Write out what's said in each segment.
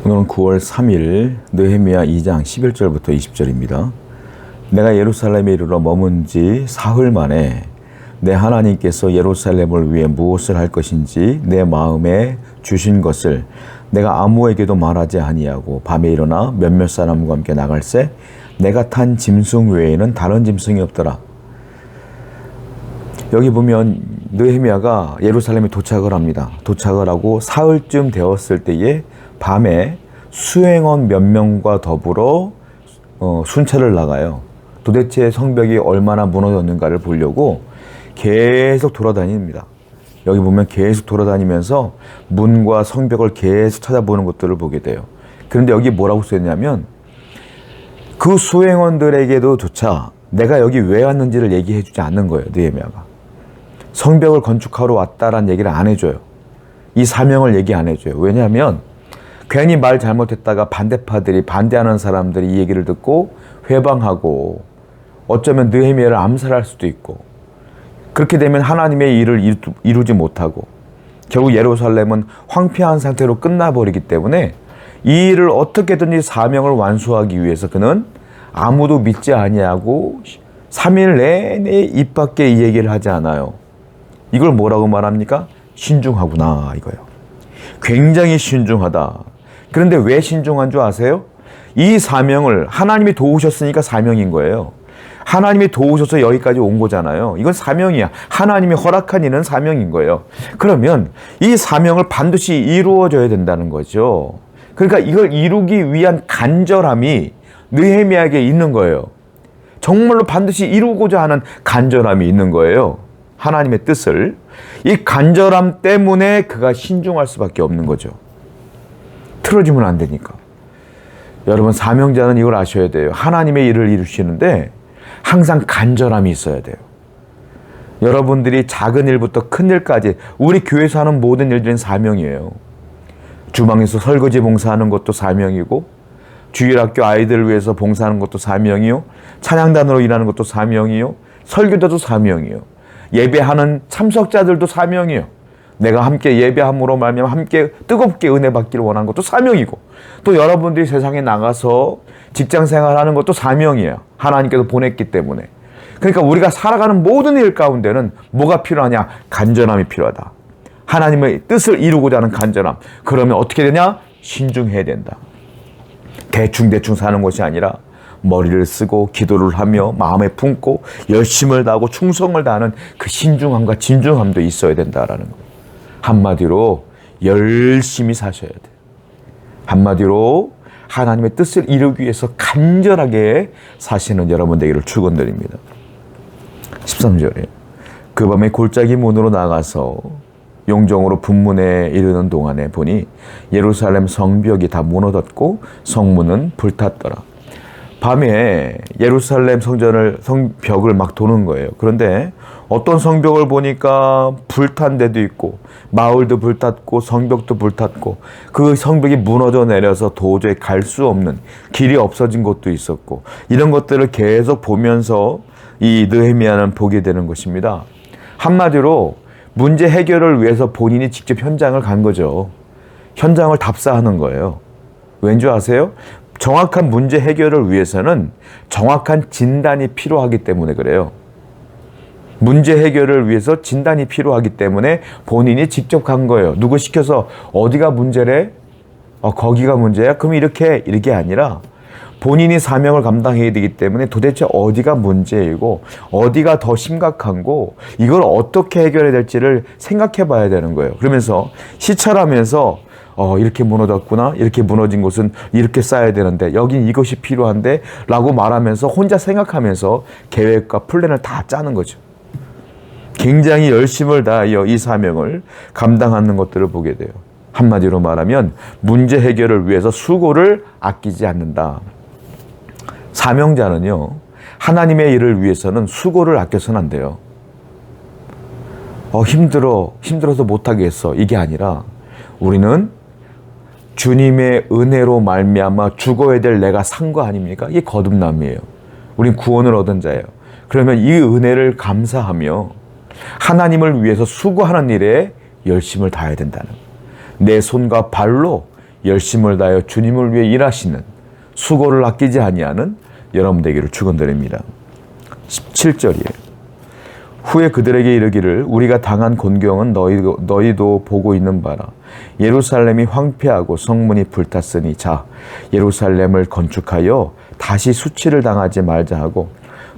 오늘은 9월 3일 느헤미야 2장 11절부터 20절입니다. 내가 예루살렘에 이르러 머문 지 사흘 만에 내 하나님께서 예루살렘을 위해 무엇을 할 것인지 내 마음에 주신 것을 내가 아무에게도 말하지 아니하고 밤에 일어나 몇몇 사람과 함께 나갈새 내가 탄 짐승 외에는 다른 짐승이 없더라. 여기 보면 느헤미야가 예루살렘에 도착을 합니다. 도착을 하고 사흘쯤 되었을 때에 밤에 수행원 몇 명과 더불어 순찰을 나가요. 도대체 성벽이 얼마나 무너졌는가를 보려고 계속 돌아다닙니다. 여기 보면 계속 돌아다니면서 문과 성벽을 계속 찾아보는 것들을 보게 돼요. 그런데 여기 뭐라고 써있냐면 그 수행원들에게도 조차 내가 여기 왜 왔는지를 얘기해 주지 않는 거예요. 느헤미야가. 성벽을 건축하러 왔다라는 얘기를 안 해줘요. 이 사명을 얘기 안 해줘요. 왜냐하면 괜히 말 잘못했다가 반대파들이, 반대하는 사람들이 이 얘기를 듣고 회방하고 어쩌면 느헤미야를 암살할 수도 있고, 그렇게 되면 하나님의 일을 이루지 못하고 결국 예루살렘은 황폐한 상태로 끝나버리기 때문에 이 일을 어떻게든지 사명을 완수하기 위해서 그는 아무도 믿지 아니하고 3일 내내 입 밖에 이 얘기를 하지 않아요. 이걸 뭐라고 말합니까? 신중하구나, 이거예요. 굉장히 신중하다. 그런데 왜 신중한 줄 아세요? 이 사명을 하나님이 도우셨으니까 사명인 거예요. 하나님이 도우셔서 여기까지 온 거잖아요. 이건 사명이야. 하나님이 허락한 일은 사명인 거예요. 그러면 이 사명을 반드시 이루어져야 된다는 거죠. 그러니까 이걸 이루기 위한 간절함이 느헤미야에게 있는 거예요. 정말로 반드시 이루고자 하는 간절함이 있는 거예요. 하나님의 뜻을. 이 간절함 때문에 그가 신중할 수밖에 없는 거죠. 틀어지면 안 되니까. 여러분, 사명자는 이걸 아셔야 돼요. 하나님의 일을 이루시는데 항상 간절함이 있어야 돼요. 여러분들이 작은 일부터 큰 일까지 우리 교회에서 하는 모든 일들은 사명이에요. 주방에서 설거지 봉사하는 것도 사명이고, 주일학교 아이들을 위해서 봉사하는 것도 사명이요, 찬양단으로 일하는 것도 사명이요, 설교자도 사명이요, 예배하는 참석자들도 사명이요, 내가 함께 예배함으로 말미암아 함께 뜨겁게 은혜 받기를 원하는 것도 사명이고, 또 여러분들이 세상에 나가서 직장 생활하는 것도 사명이에요. 하나님께서 보냈기 때문에. 그러니까 우리가 살아가는 모든 일 가운데는 뭐가 필요하냐? 간절함이 필요하다. 하나님의 뜻을 이루고자 하는 간절함. 그러면 어떻게 되냐? 신중해야 된다. 대충 사는 것이 아니라 머리를 쓰고 기도를 하며 마음에 품고 열심을 다하고 충성을 다하는 그 신중함과 진중함도 있어야 된다라는 거예요. 한마디로 열심히 사셔야 돼요. 한마디로 하나님의 뜻을 이루기 위해서 간절하게 사시는 여러분 되기를 축원드립니다. 13절에 그 밤에 골짜기 문으로 나가서 용정으로 분문에 이르는 동안에 보니 예루살렘 성벽이 다 무너졌고 성문은 불탔더라. 밤에 예루살렘 성벽을 막 도는 거예요. 그런데 어떤 성벽을 보니까 불탄 데도 있고, 마을도 불탔고, 성벽도 불탔고, 그 성벽이 무너져 내려서 도저히 갈 수 없는 길이 없어진 곳도 있었고, 이런 것들을 계속 보면서 이 느헤미야는 보게 되는 것입니다. 한마디로 문제 해결을 위해서 본인이 직접 현장을 간 거죠. 현장을 답사하는 거예요. 왠지 아세요? 정확한 문제 해결을 위해서는 정확한 진단이 필요하기 때문에 그래요. 문제 해결을 위해서 진단이 필요하기 때문에 본인이 직접 간 거예요. 누구 시켜서 어디가 문제래? 거기가 문제야? 그럼 이렇게 아니라 본인이 사명을 감당해야 되기 때문에 도대체 어디가 문제이고 어디가 더 심각한 거, 이걸 어떻게 해결해야 될지를 생각해 봐야 되는 거예요. 그러면서 시찰하면서 이렇게 무너졌구나, 이렇게 무너진 곳은 이렇게 쌓아야 되는데 여긴 이것이 필요한데 라고 말하면서 혼자 생각하면서 계획과 플랜을 다 짜는 거죠. 굉장히 열심을 다하여 이 사명을 감당하는 것들을 보게 돼요. 한마디로 말하면 문제 해결을 위해서 수고를 아끼지 않는다. 사명자는요, 하나님의 일을 위해서는 수고를 아껴서는 안 돼요. 힘들어서 못하겠어, 이게 아니라 우리는 주님의 은혜로 말미암아 죽어야 될 내가 산 거 아닙니까? 이게 거듭남이에요. 우린 구원을 얻은 자예요. 그러면 이 은혜를 감사하며 하나님을 위해서 수고하는 일에 열심을 다해야 된다는 거예요. 내 손과 발로 열심을 다하여 주님을 위해 일하시는, 수고를 아끼지 아니하는 여러분 되기를 축원드립니다. 17절이에요. 후에 그들에게 이르기를 우리가 당한 곤경은 너희도 보고 있는 바라. 예루살렘이 황폐하고 성문이 불탔으니 자 예루살렘을 건축하여 다시 수치를 당하지 말자 하고,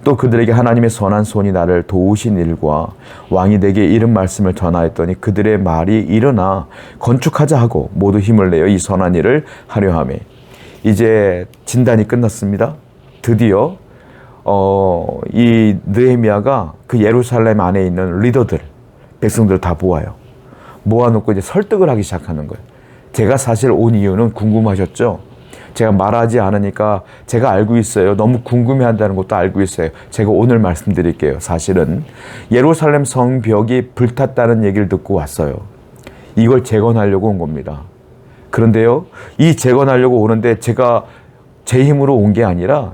또 그들에게 하나님의 선한 손이 나를 도우신 일과 왕이 내게 이른 말씀을 전하였더니 그들의 말이 일어나 건축하자 하고 모두 힘을 내어 이 선한 일을 하려 하매. 이제 진단이 끝났습니다. 드디어 이 느헤미야가 그 예루살렘 안에 있는 리더들, 백성들을 다 모아놓고 이제 설득을 하기 시작하는 거예요. 제가 사실 온 이유는 궁금하셨죠? 제가 말하지 않으니까 제가 알고 있어요. 너무 궁금해한다는 것도 알고 있어요. 제가 오늘 말씀드릴게요. 사실은 예루살렘 성벽이 불탔다는 얘기를 듣고 왔어요. 이걸 재건하려고 온 겁니다. 그런데요, 이 재건하려고 오는데 제가 제 힘으로 온 게 아니라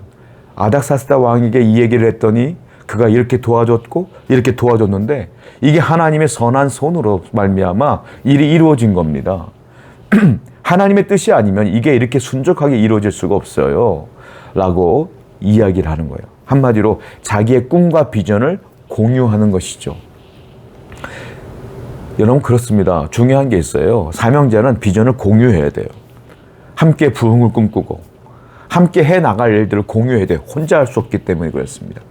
아닥사스다 왕에게 이 얘기를 했더니 그가 이렇게 도와줬고 이렇게 도와줬는데 이게 하나님의 선한 손으로 말미암아 일이 이루어진 겁니다. 하나님의 뜻이 아니면 이게 이렇게 순적하게 이루어질 수가 없어요 라고 이야기를 하는 거예요. 한마디로 자기의 꿈과 비전을 공유하는 것이죠. 여러분 그렇습니다. 중요한 게 있어요. 사명자는 비전을 공유해야 돼요. 함께 부흥을 꿈꾸고 함께 해나갈 일들을 공유해야 돼요. 혼자 할 수 없기 때문에 그렇습니다.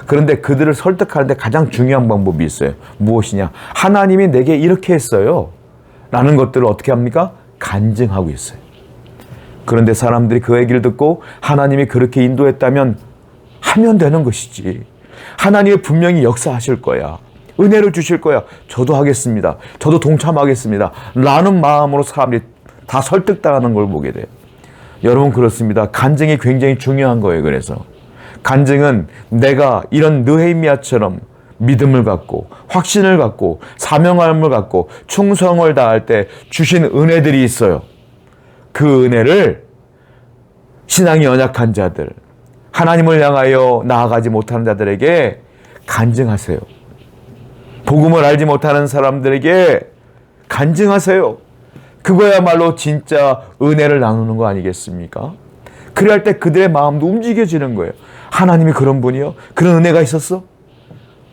그런데 그들을 설득하는데 가장 중요한 방법이 있어요. 무엇이냐? 하나님이 내게 이렇게 했어요 라는 것들을 어떻게 합니까? 간증하고 있어요. 그런데 사람들이 그 얘기를 듣고 하나님이 그렇게 인도했다면 하면 되는 것이지. 하나님이 분명히 역사하실 거야. 은혜를 주실 거야. 저도 하겠습니다. 저도 동참하겠습니다. 라는 마음으로 사람들이 다 설득당하는 걸 보게 돼요. 여러분 그렇습니다. 간증이 굉장히 중요한 거예요. 그래서 간증은 내가 이런 느헤미야처럼 믿음을 갖고 확신을 갖고 사명함을 갖고 충성을 다할 때 주신 은혜들이 있어요. 그 은혜를 신앙이 연약한 자들, 하나님을 향하여 나아가지 못하는 자들에게 간증하세요. 복음을 알지 못하는 사람들에게 간증하세요. 그거야말로 진짜 은혜를 나누는 거 아니겠습니까? 그럴 때 그들의 마음도 움직여지는 거예요. 하나님이 그런 분이요? 그런 은혜가 있었어?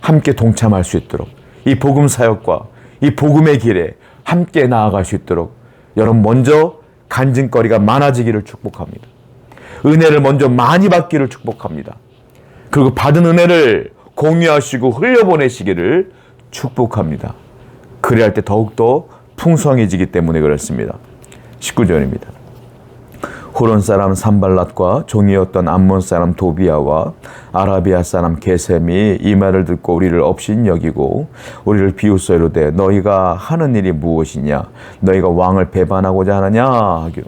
함께 동참할 수 있도록 이 복음 사역과 이 복음의 길에 함께 나아갈 수 있도록 여러분 먼저 간증거리가 많아지기를 축복합니다. 은혜를 먼저 많이 받기를 축복합니다. 그리고 받은 은혜를 공유하시고 흘려보내시기를 축복합니다. 그래야 할 때 더욱더 풍성해지기 때문에 그렇습니다. 19절입니다. 호론 사람 산발랏과 종이었던 암몬 사람 도비아와 아라비아 사람 게셈이 이 말을 듣고 우리를 업신 여기고 우리를 비웃어 이르되 너희가 하는 일이 무엇이냐? 너희가 왕을 배반하고자 하느냐? 하기로.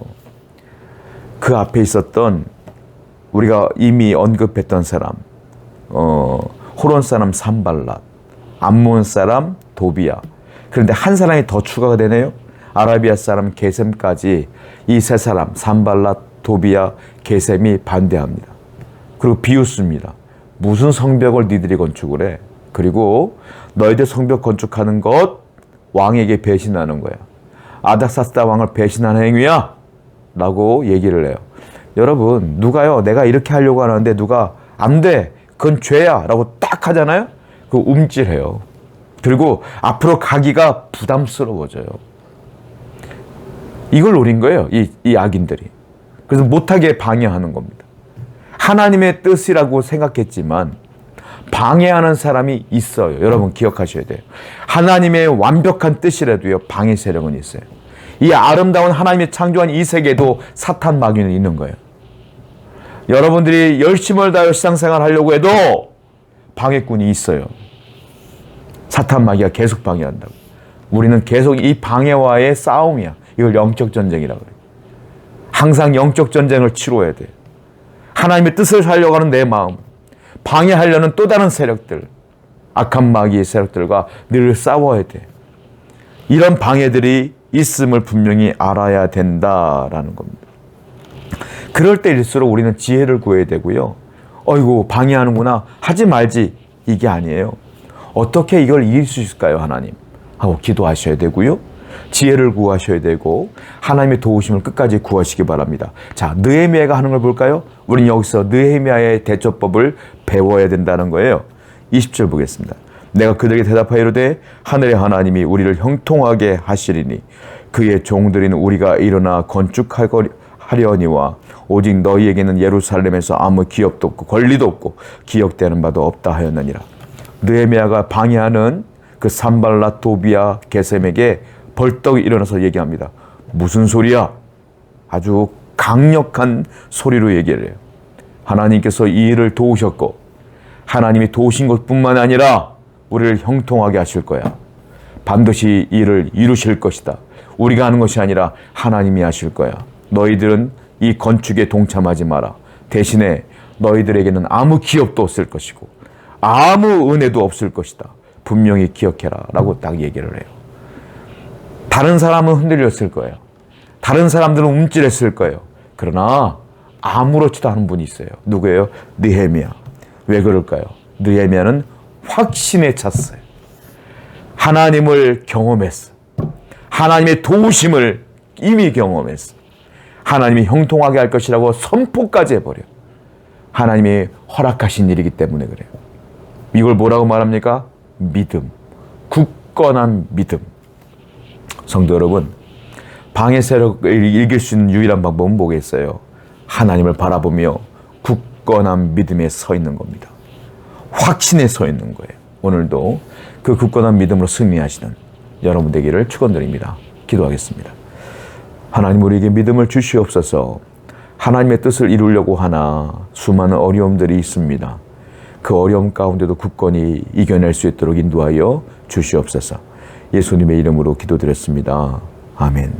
그 앞에 있었던 우리가 이미 언급했던 사람, 호론 사람 산발랏, 암몬 사람 도비아. 그런데 한 사람이 더 추가가 되네요. 아라비아 사람 게셈까지 이 세 사람 산발랏, 도비아, 게셈이 반대합니다. 그리고 비웃습니다. 무슨 성벽을 니들이 건축을 해? 그리고 너희들 성벽 건축하는 것 왕에게 배신하는 거야. 아닥사스다 왕을 배신하는 행위야 라고 얘기를 해요. 여러분 누가요 내가 이렇게 하려고 하는데 누가 안 돼 그건 죄야 라고 딱 하잖아요. 그 움찔해요. 그리고 앞으로 가기가 부담스러워져요. 이걸 노린 거예요. 이 악인들이. 그래서 못하게 방해하는 겁니다. 하나님의 뜻이라고 생각했지만 방해하는 사람이 있어요. 여러분 기억하셔야 돼요. 하나님의 완벽한 뜻이라도요. 방해 세력은 있어요. 이 아름다운 하나님이 창조한 이 세계에도 사탄 마귀는 있는 거예요. 여러분들이 열심을 다하여 신앙생활 하려고 해도 방해꾼이 있어요. 사탄 마귀가 계속 방해한다고. 우리는 계속 이 방해와의 싸움이야. 이걸 영적 전쟁이라고 그래요. 항상 영적 전쟁을 치러야 돼. 하나님의 뜻을 살려고 하는 내 마음, 방해하려는 또 다른 세력들, 악한 마귀의 세력들과 늘 싸워야 돼. 이런 방해들이 있음을 분명히 알아야 된다라는 겁니다. 그럴 때일수록 우리는 지혜를 구해야 되고요. 어이구 방해하는구나 하지 말지 이게 아니에요. 어떻게 이걸 이길 수 있을까요 하나님? 하고 기도하셔야 되고요. 지혜를 구하셔야 되고 하나님의 도우심을 끝까지 구하시기 바랍니다. 자, 느헤미야가 하는 걸 볼까요? 우리는 여기서 느헤미야의 대처법을 배워야 된다는 거예요. 20절 보겠습니다. 내가 그들에게 대답하여 이르되 하늘의 하나님이 우리를 형통하게 하시리니 그의 종들인 우리가 일어나 건축하려니와 오직 너희에게는 예루살렘에서 아무 기업도 없고 권리도 없고 기억되는 바도 없다 하였느니라. 느헤미야가 방해하는 그 산발랏 도비아 게셈에게 벌떡 일어나서 얘기합니다. 무슨 소리야? 아주 강력한 소리로 얘기를 해요. 하나님께서 이 일을 도우셨고 하나님이 도우신 것뿐만 아니라 우리를 형통하게 하실 거야. 반드시 이 일을 이루실 것이다. 우리가 하는 것이 아니라 하나님이 하실 거야. 너희들은 이 건축에 동참하지 마라. 대신에 너희들에게는 아무 기업도 없을 것이고 아무 은혜도 없을 것이다. 분명히 기억해라 라고 딱 얘기를 해요. 다른 사람은 흔들렸을 거예요. 다른 사람들은 움찔했을 거예요. 그러나 아무렇지도 않은 분이 있어요. 누구예요? 느헤미야. 왜 그럴까요? 느헤미야는 확신에 찼어요. 하나님을 경험했어. 하나님의 도우심을 이미 경험했어. 하나님이 형통하게 할 것이라고 선포까지 해버려. 하나님이 허락하신 일이기 때문에 그래요. 이걸 뭐라고 말합니까? 믿음. 굳건한 믿음. 성도 여러분, 방해 세력을 이길 수 있는 유일한 방법은 뭐겠어요? 하나님을 바라보며 굳건한 믿음에 서 있는 겁니다. 확신에 서 있는 거예요. 오늘도 그 굳건한 믿음으로 승리하시는 여러분 되기를 축원드립니다. 기도하겠습니다. 하나님, 우리에게 믿음을 주시옵소서. 하나님의 뜻을 이루려고 하나 수많은 어려움들이 있습니다. 그 어려움 가운데도 굳건히 이겨낼 수 있도록 인도하여 주시옵소서. 예수님의 이름으로 기도드렸습니다. 아멘.